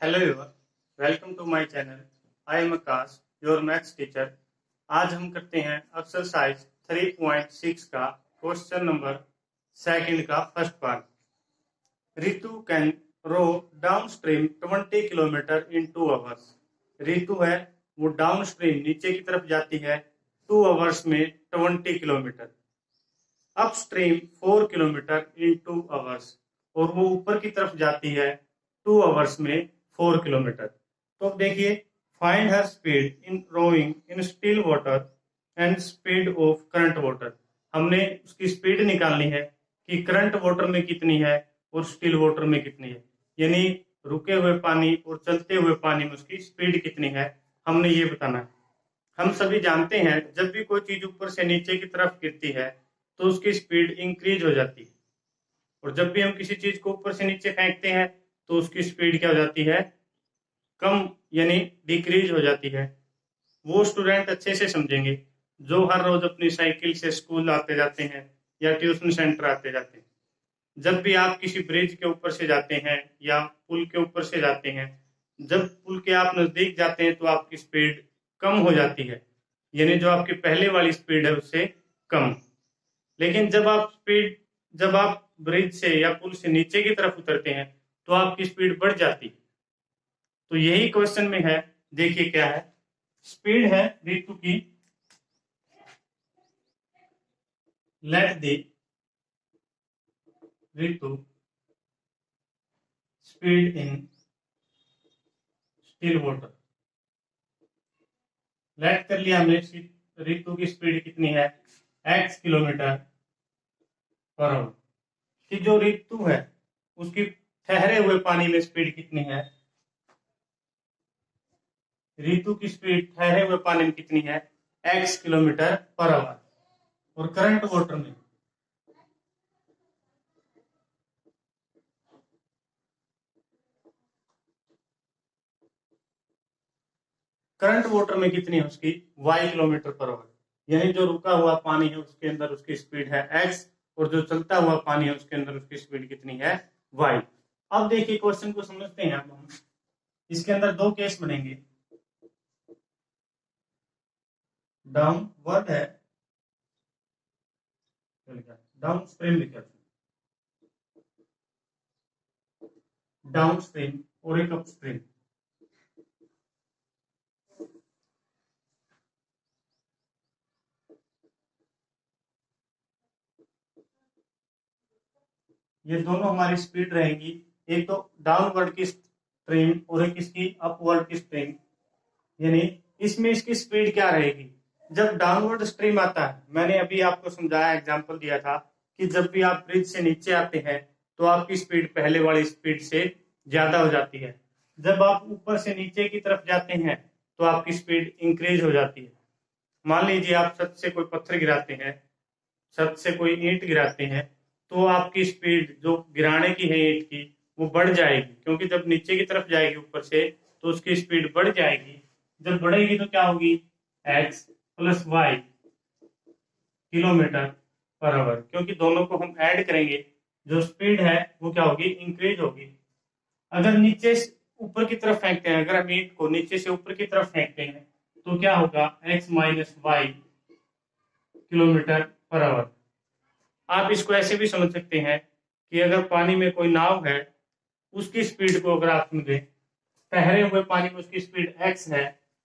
Hello everyone, welcome to my channel. I am Akash, your maths teacher. आज हम करते हैं एक्सरसाइज 3.6 का क्वेश्चन नंबर सेकंड का first part. Ritu can row downstream 20 kilometre in 2 hours. Ritu है वो डाउन स्ट्रीम नीचे की तरफ जाती है 2 आवर्स में 20 kilometre. Up stream 4 kilometre in 2 hours, और वो ऊपर की तरफ जाती है 2 आवर्स में 4 किलोमीटर। तो अब देखिए, find her speed in rowing in still water and speed of current water. हमने उसकी स्पीड निकालनी है कि करंट वाटर में कितनी है और स्टिल वाटर में कितनी है, यानी रुके हुए पानी और चलते हुए पानी में उसकी स्पीड कितनी है, हमने ये बताना है। हम सभी जानते हैं जब भी कोई चीज ऊपर से नीचे की तरफ गिरती है तो उसकी स्पीड इंक्रीज हो जाती है, और जब भी हम किसी चीज को ऊपर से नीचे फेंकते हैं तो उसकी स्पीड क्या हो जाती है, कम यानी डिक्रीज हो जाती है। वो स्टूडेंट अच्छे से समझेंगे जो हर रोज अपनी साइकिल से स्कूल आते जाते हैं या ट्यूशन सेंटर आते जाते हैं। जब भी आप किसी ब्रिज के ऊपर से जाते हैं या पुल के ऊपर से जाते हैं, जब पुल के आप नजदीक जाते हैं तो आपकी स्पीड कम हो जाती है, यानी जो आपकी पहले वाली स्पीड है उससे कम। लेकिन जब आप ब्रिज से या पुल से नीचे की तरफ उतरते हैं तो आपकी स्पीड बढ़ जाती है। तो यही क्वेश्चन में है, देखिए क्या है। स्पीड है रितु की, let the Ritu speed in still water. Let कर लिया हमने, रितु की स्पीड कितनी है, x किलोमीटर पर आवर। कि जो रितु है उसकी ठहरे हुए पानी में स्पीड कितनी है, रितु की स्पीड ठहरे हुए पानी में कितनी है, x किलोमीटर पर आवर। और करंट वाटर में कितनी है उसकी, y किलोमीटर पर आवर। यानी जो रुका हुआ पानी है उसके अंदर उसकी स्पीड है x, और जो चलता हुआ पानी है उसके अंदर उसकी स्पीड कितनी है, y। अब देखिए क्वेश्चन को समझते हैं अब हम। इसके अंदर दो केस बनेंगे। डाउनवर्ड है, डाउन स्ट्रीम लिखा, डाउन स्ट्रीम और एक अप स्ट्रीम। ये दोनों हमारी स्पीड रहेंगी, एक तो डाउनवर्ड की स्ट्रीम और एक इसकी अपवर्ड की स्ट्रीम। यानी इसमें इसकी स्पीड क्या रहेगी, जब डाउनवर्ड स्ट्रीम आता है, मैंने अभी आपको समझाया, एग्जांपल दिया था कि जब भी आप ब्रिज से नीचे आते हैं तो आपकी स्पीड पहले वाली स्पीड से ज्यादा हो जाती है। जब आप ऊपर से नीचे की तरफ जाते हैं तो आपकी स्पीड इंक्रीज हो जाती है। मान लीजिए आप छत से कोई पत्थर गिराते हैं, छत से कोई ईंट गिराते हैं, तो आपकी स्पीड जो गिराने की है ईंट की वो बढ़ जाएगी, क्योंकि जब नीचे की तरफ जाएगी ऊपर से तो उसकी स्पीड बढ़ जाएगी। जब बढ़ेगी तो क्या होगी, x plus y kilometre per hour, क्योंकि दोनों को हम ऐड करेंगे, जो स्पीड है वो क्या होगी, इंक्रीज होगी। अगर नीचे से ऊपर की तरफ फेंकते हैं, अगर हम ईंट को नीचे से ऊपर की तरफ फेंकते हैं तो क्या होगा, x minus y kilometre per hour. आप इसको ऐसे भी समझ सकते हैं कि अगर पानी में कोई नाव है, उसकी स्पीड को अगर आप समझे, ठहरे हुए पानी में उसकी स्पीड x है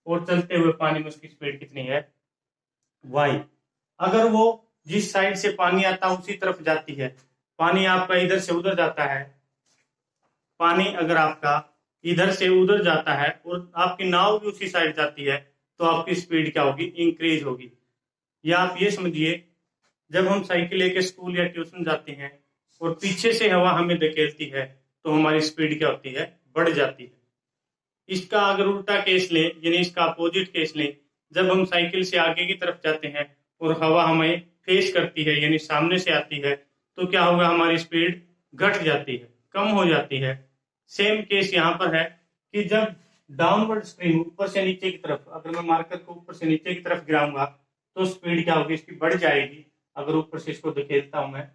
और चलते हुए पानी में उसकी स्पीड कितनी है, y। अगर वो जिस साइड से पानी आता है उसी तरफ जाती है, पानी आपका इधर से उधर जाता है, पानी अगर आपका इधर से उधर जाता है और आपकी नाव भी उसी साइड जाती है तो आपकी स्पीड क्या होगी, इंक्रीज होगी। या आप ये समझिए, जब हम साइकिल लेके स्कूल या ट्यूशन जाते हैं और पीछे से हवा हमें धकेलती है तो हमारी स्पीड क्या होती है, बढ़ जाती है। इसका अगर उल्टा केस लें, यानी इसका अपोजिट केस लें, जब हम साइकिल से आगे की तरफ जाते हैं और हवा हमें फेस करती है यानी सामने से आती है, तो क्या होगा, हमारी स्पीड घट जाती है, कम हो जाती है। सेम केस यहाँ पर है कि जब डाउनवर्ड स्ट्रीम ऊपर से नीचे की तरफ, अगर मैं मार्कर को ऊपर से नीचे की तरफ गिराऊंगा तो स्पीड क्या होगी, इसकी बढ़ जाएगी। अगर ऊपर से इसको धकेलता हूं मैं,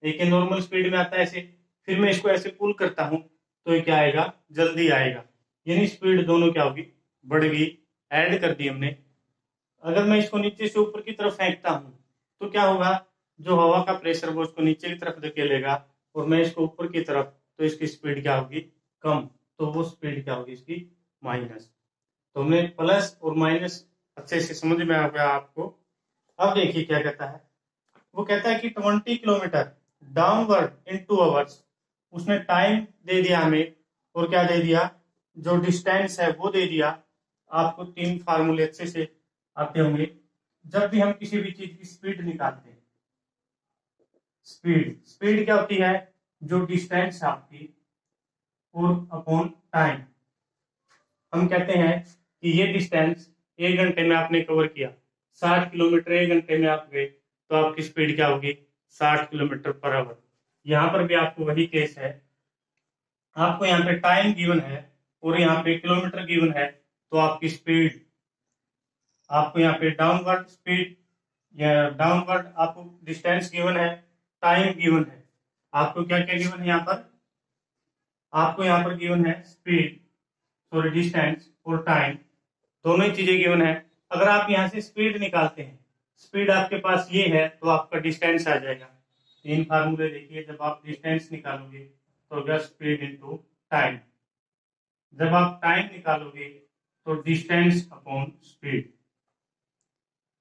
देखिए नॉर्मल स्पीड में आता है ऐसे, फिर मैं इसको ऐसे पुल करता हूं तो ये क्या आएगा, जल्दी आएगा। यानी स्पीड दोनों क्या होगी, बढ़ गई, ऐड कर दी हमने। अगर मैं इसको नीचे से ऊपर की तरफ फेंकता हूं तो क्या होगा, जो हवा का प्रेशर वो उसको नीचे की तरफ धकेलेगा, और मैं इसको ऊपर की तरफ, तो इसकी स्पीड क्या होगी, कम। तो वो स्पीड क्या होगी इसकी, माइनस। तो हमने प्लस और माइनस अच्छे से समझ में आ गया आपको। अब देखिए क्या कहता है, वो कहता है कि 20 किलोमीटर डाउनवर्ड इन 2 आवर्स। उसने टाइम दे दिया हमें, और क्या दे दिया, जो डिस्टेंस है वो दे दिया। आपको 3 फार्मूले अच्छे से आते होंगे। जब भी हम किसी भी चीज की स्पीड निकालते हैं, स्पीड स्पीड क्या होती है, जो डिस्टेंस है आपकी और अपॉन टाइम। हम कहते हैं कि ये डिस्टेंस 1 घंटे में आपने कवर किया, 60 किलोमीटर 1 घंटे में आप गए, तो आपकी स्पीड क्या होगी, 60 किलोमीटर पर आवर। यहाँ पर भी आपको वही केस है, आपको यहाँ पे टाइम गिवन है और यहाँ पे किलोमीटर गिवन है, तो आपकी स्पीड, आपको यहाँ पे डाउनवर्ड स्पीड या डाउनवर्ड आपको डिस्टेंस गिवन है, टाइम गिवन है। आपको क्या क्या गिवन है यहाँ पर, आपको यहाँ पर गिवन है स्पीड, सॉरी डिस्टेंस और टाइम, दोनों ही चीजें गिवन है। अगर आप यहाँ से स्पीड निकालते हैं, स्पीड आपके पास ये है, तो आपका डिस्टेंस आ जाएगा। 3 फार्मूले देखिए, जब आप डिस्टेंस निकालोगे तो होगा स्पीड इंटू टाइम। जब आप टाइम निकालोगे तो distance upon speed,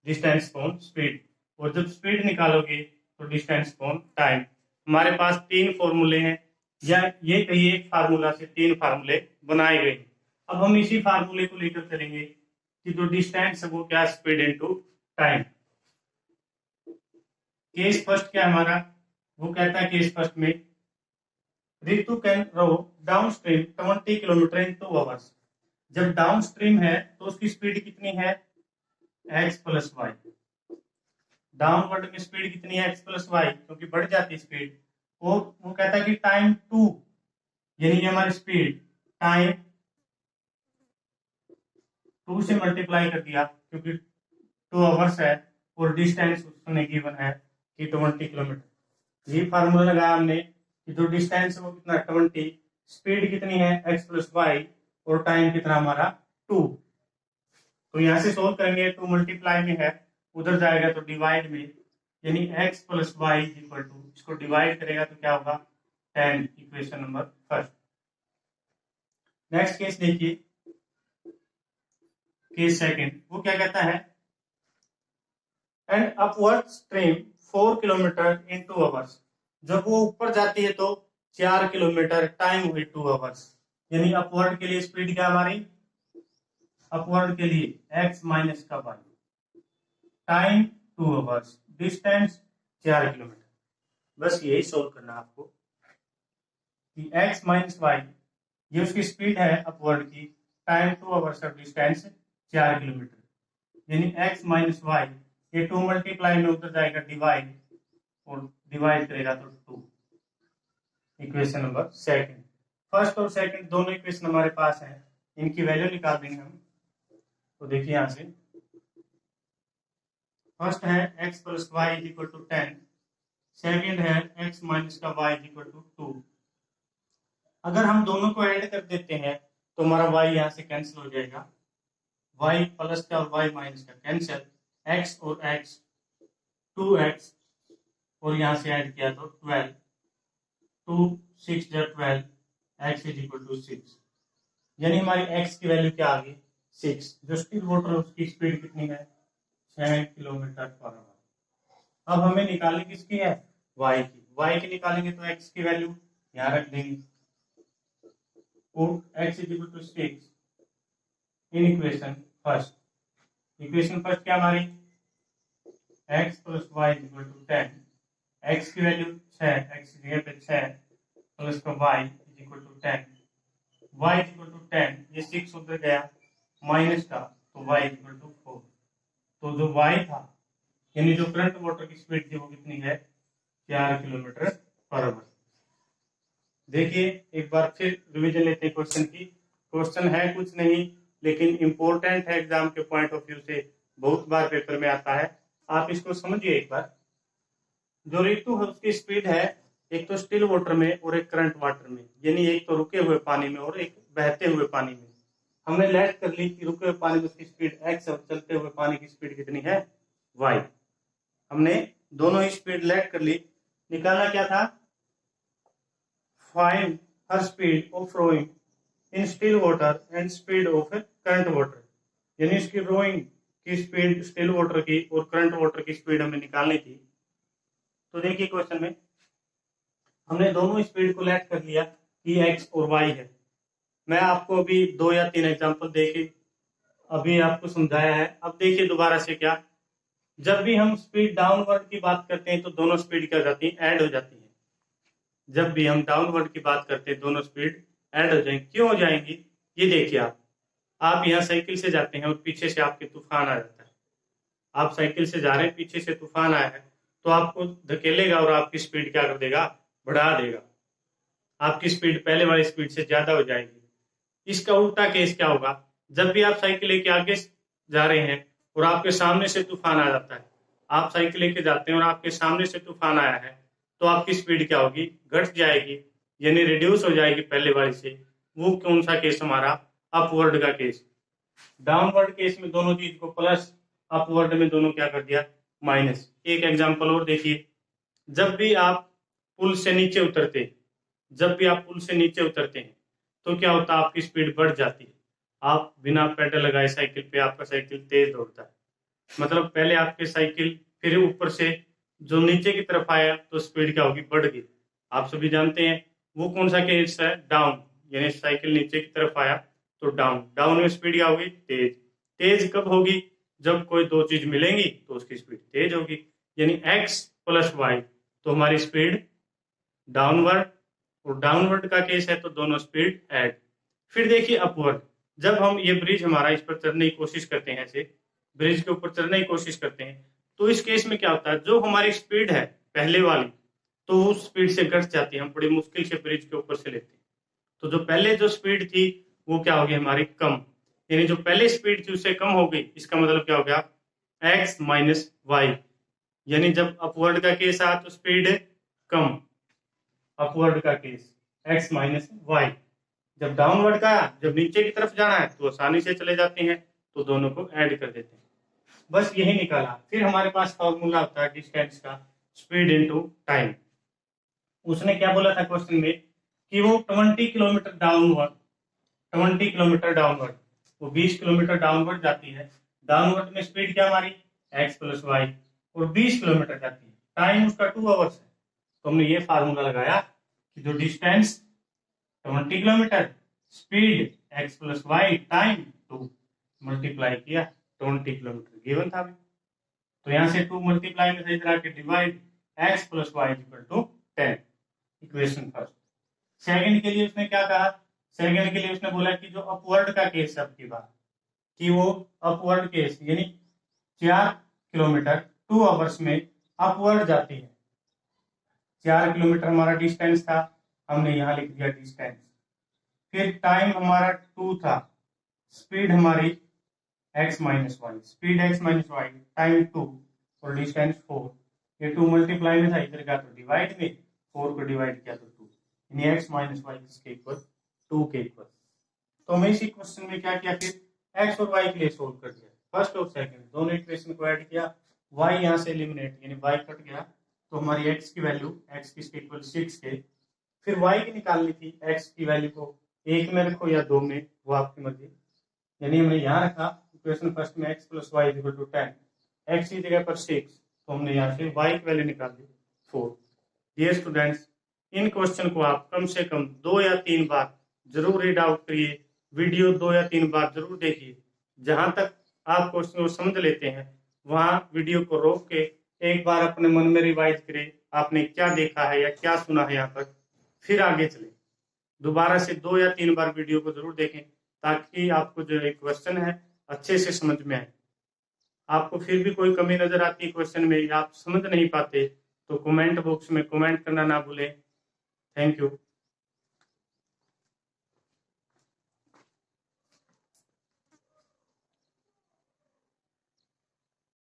distance upon speed. और जब स्पीड निकालोगे तो डिस्टेंस अपॉन टाइम। हमारे पास 3 फॉर्मूले हैं, या ये कहिए एक फार्मूला से 3 फार्मूले बनाए गए। अब हम इसी फार्मूले को लेकर चलेंगे कि जो डिस्टेंस है वो क्या, speed into time. Case first क्या हमारा, वो कहता है केस फर्स्ट में Ritu can row downstream 20 kilometre in 2 hours. जब डाउन स्ट्रीम है तो उसकी स्पीड कितनी है, एक्स प्लस वाई। डाउनवर्ड में स्पीड कितनी है, एक्स प्लस वाई, क्योंकि बढ़ जाती है स्पीड। वो कहता है कि टाइम 2, यानी हमारी स्पीड टाइम 2 से मल्टीप्लाई कर दिया, क्योंकि 2 आवर्स है, और डिस्टेंस उसने गिवन है कि 20 किलोमीटर। ये फार्मूला लगाया हमने कि जो डिस्टेंस है वो कितना, 20, स्पीड कितनी है, एक्स प्लस वाई, और टाइम कितना हमारा 2। तो यहां से सोल्व करेंगे, 2 मल्टीप्लाई में है, उधर जाएगा तो डिवाइड में, यानी x plus y equal to, इसको डिवाइड करेगा तो क्या होगा 10, equation number first. Next case देखिए, केस सेकंड, वो क्या कहता है, and upward stream 4 kilometre in 2 hours. जब वो ऊपर जाती है तो 4 किलोमीटर, टाइम हुई 2 आवर्स। यानी अपवर्ड के लिए स्पीड क्या हमारी, अपवर्ड के लिए x माइनस का y, time 2 hours, distance 4 kilometre. बस यही सोल्व करना आपको कि x माइनस वाई, ये उसकी स्पीड है अपवर्ड की, टाइम 2 आवर्स और डिस्टेंस 4 किलोमीटर। यानी x माइनस वाई, ये 2 मल्टीप्लाई में उधर जाएगा डिवाइड, और डिवाइड करेगा तो 2, इक्वेशन नंबर सेकंड। फर्स्ट और सेकंड दोनों इक्वेशन हमारे पास है, इनकी वैल्यू निकाल देंगे हम। तो देखिए यहां से फर्स्ट है x plus y is equal to 10, second है x माइनस का y इज इक्वल टू 2। अगर हम दोनों को ऐड कर देते हैं तो हमारा y यहाँ से कैंसिल हो जाएगा, y प्लस का और y माइनस का कैंसिल, x और x 2x, और यहाँ से ऐड किया तो 12, 2 6 12, x इज इक्वल टू 6। यानी हमारी x की वैल्यू क्या आ गई, 6। जो स्टिल वाटर उसकी स्पीड कितनी है, 6 किलोमीटर पर आवर। अब हमें निकालनी किसकी है, y की। y की निकालेंगे तो x की वैल्यू यहाँ रख देंगे, x is equal to 6 in equation first. Equation first क्या हमारी, x plus y is equal to 10, x की वैल्यू 6, x की जगह पे 6 प्लस का y is equal to 10, y is equal to 10, ये 6 उधर गया माइनस का, तो y इज इक्वल टू 4। तो जो y था, यानी जो करंट वाटर की स्पीड थी वो कितनी है, 4 किलोमीटर पर आवर। देखिए एक बार फिर रिवीजन लेते हैं क्वेश्चन की। क्वेश्चन है कुछ नहीं, लेकिन इंपॉर्टेंट है, एग्जाम के पॉइंट ऑफ व्यू से बहुत बार पेपर में आता है। आप इसको समझिए एक बार। जो ऋतु है उसकी स्पीड है, एक तो स्टिल वाटर में और एक करंट वाटर में, यानी एक तो रुके हुए पानी में और एक बहते हुए पानी में। हमने लेट कर ली कि रुके हुए पानी में उसकी स्पीड x और चलते हुए पानी की स्पीड कितनी है y। हमने दोनों ही स्पीड लेट कर ली। निकालना क्या था, find her speed of rowing in still water and speed of current water, यानी इसकी रोइंग की स्पीड स्टिल वाटर की और करंट वाटर की स्पीड हमें निकालनी थी। तो देखिए क्वेश्चन में हमने दोनों स्पीड को लेट कर लिया कि x और y है। मैं आपको अभी 2 या 3 एग्जांपल देके अभी आपको समझाया है। अब देखिए दोबारा से क्या, जब भी हम स्पीड डाउनवर्ड की बात करते हैं तो दोनों स्पीड क्या हो जाती है, ऐड हो जाती है। जब भी हम डाउनवर्ड की बात करते हैं दोनों स्पीड ऐड हो जाएंगी। क्यों हो जाएंगी, ये देखिए आप यहाँ साइकिल से जाते हैं और पीछे से आपके तूफान आ जाता है। आप साइकिल से जा रहे हैं, पीछे से तूफान आया है तो आपको धकेलेगा और आपकी स्पीड क्या कर देगा, बढ़ा देगा। आपकी स्पीड पहले वाली स्पीड से ज्यादा हो जाएगी। इसका उल्टा केस क्या होगा, जब भी आप साइकिल लेके आगे जा रहे हैं और आपके सामने से तूफान आ जाता है, आप साइकिल लेके जाते हैं और आपके सामने से तूफान आया है तो आपकी स्पीड क्या होगी, घट जाएगी, यानी रिड्यूस हो जाएगी पहले वाली से। वो कौन सा केस हमारा, अपवर्ड का केस। डाउनवर्ड केस में दोनों चीज को प्लस, अपवर्ड में दोनों क्या कर दिया, माइनस। एक एग्जांपल और देखिए, जब भी आप पुल से नीचे उतरते हैं तो क्या होता है, आपकी स्पीड बढ़ जाती है। आप बिना पेडल लगाए साइकिल पे आपका साइकिल तेज दौड़ता है, मतलब पहले आपके साइकिल फिर ऊपर से जो नीचे की तरफ आया तो स्पीड क्या होगी, बढ़ गई। आप सभी जानते हैं वो कौन सा केस है, डाउन, यानी साइकिल नीचे की तरफ आया तो डाउन में स्पीड क्या होगी, तेज। तेज कब होगी, जब कोई दो चीज मिलेंगी तो उसकी स्पीड तेज होगी, यानी x प्लस वाई, तो हमारी स्पीड डाउनवर्ड, और डाउनवर्ड का केस है तो दोनों स्पीड ऐड। फिर देखिए अपवर्ड, जब हम ये ब्रिज हमारा इस पर चढ़ने की कोशिश करते हैं, ऐसे ब्रिज के ऊपर चढ़ने की कोशिश करते हैं तो इस केस में क्या होता है, जो हमारी स्पीड है पहले वाली तो उस स्पीड से घट जाती है, हम बड़ी मुश्किल से ब्रिज के ऊपर से लेते हैं। तो जो पहले जो स्पीड थी वो क्या होगी हमारी, कम, यानी जो पहले स्पीड थी उससे कम हो गई। इसका मतलब क्या हो गया, x माइनस वाई, यानी जब अपवर्ड का केस आया तो स्पीड कम, अपवर्ड का केस x माइनस वाई। जब डाउनवर्ड का, जब नीचे की तरफ जाना है तो आसानी से चले जाते हैं, तो दोनों को ऐड कर देते हैं। बस यही निकाला। फिर हमारे पास फॉर्मूला होता है डिस्टेंस का, स्पीड इनटू टाइम। उसने क्या बोला था क्वेश्चन में कि वो 20 किलोमीटर डाउनवर्ड, 20 किलोमीटर डाउनवर्ड, वो 20 किलोमीटर डाउनवर्ड जाती है। डाउनवर्ड में स्पीड क्या हमारी, x प्लस वाई, और 20 किलोमीटर जाती है। टाइम उसका 2 आवर्स है। तो हमने ये फार्मूला लगाया कि जो distance 20 kilometre, speed x plus y, time 2, multiply किया 20 किलोमीटर गिवन था। तो यहाँ से 2 मल्टीप्लाई में सही तरह के divide, x plus y equal to 10, equation first. Second के लिए उसने क्या कहा, सेकंड के लिए उसने बोला कि जो अपवर्ड का केस है आपकी बात, कि वो अपवर्ड केस यानी 4 किलोमीटर 2 आवर्स में अपवर्ड जाती है। 4 किलोमीटर हमारा डिस्टेंस था, हमने यहाँ लिख दिया डिस्टेंस। फिर टाइम हमारा 2 था, स्पीड हमारी x minus y, speed x minus y, time 2 और डिस्टेंस 4। ये 2 मल्टीप्लाई में था, इधर का तो डिवाइड में, 4 को डिवाइड किया तो 2, यानी x माइनस वाई किसके इक्वल, 2 के इक्वल। तो हमें इसी क्वेश्चन में क्या किया, फिर x और y के लिए सोल्व कर दिया, फर्स्ट और सेकंड दोनों इक्वेशन को ऐड किया। y यहाँ से एलिमिनेट, यानी y कट गया, तो हमारी x की वैल्यू, x किसके इक्वल 6 के। फिर y की निकालनी थी, x की वैल्यू को 1 में रखो या 2 में, वो आपकी मर्जी, यानी हमने यहाँ रखा इक्वेशन फर्स्ट में x plus y equal to 10, x की जगह पर 6, तो हमने यहाँ से y की वैल्यू निकाल दी 4। डियर स्टूडेंट्स, इन क्वेश्चन को आप कम से कम 2 या 3 बार जरूर रीड आउट करिए, वीडियो 2 या 3 बार जरूर देखिए। जहां तक आप क्वेश्चन को समझ लेते हैं वहां वीडियो को रोक के एक बार अपने मन में रिवाइज करें, आपने क्या देखा है या क्या सुना है यहाँ तक, फिर आगे चले। दोबारा से 2 या 3 बार वीडियो को जरूर देखें ताकि आपको जो एक क्वेश्चन है अच्छे से समझ में आए। आपको फिर भी कोई कमी नजर आती है क्वेश्चन में या आप समझ नहीं पाते तो कमेंट बॉक्स में कमेंट करना ना भूलें। Thank you.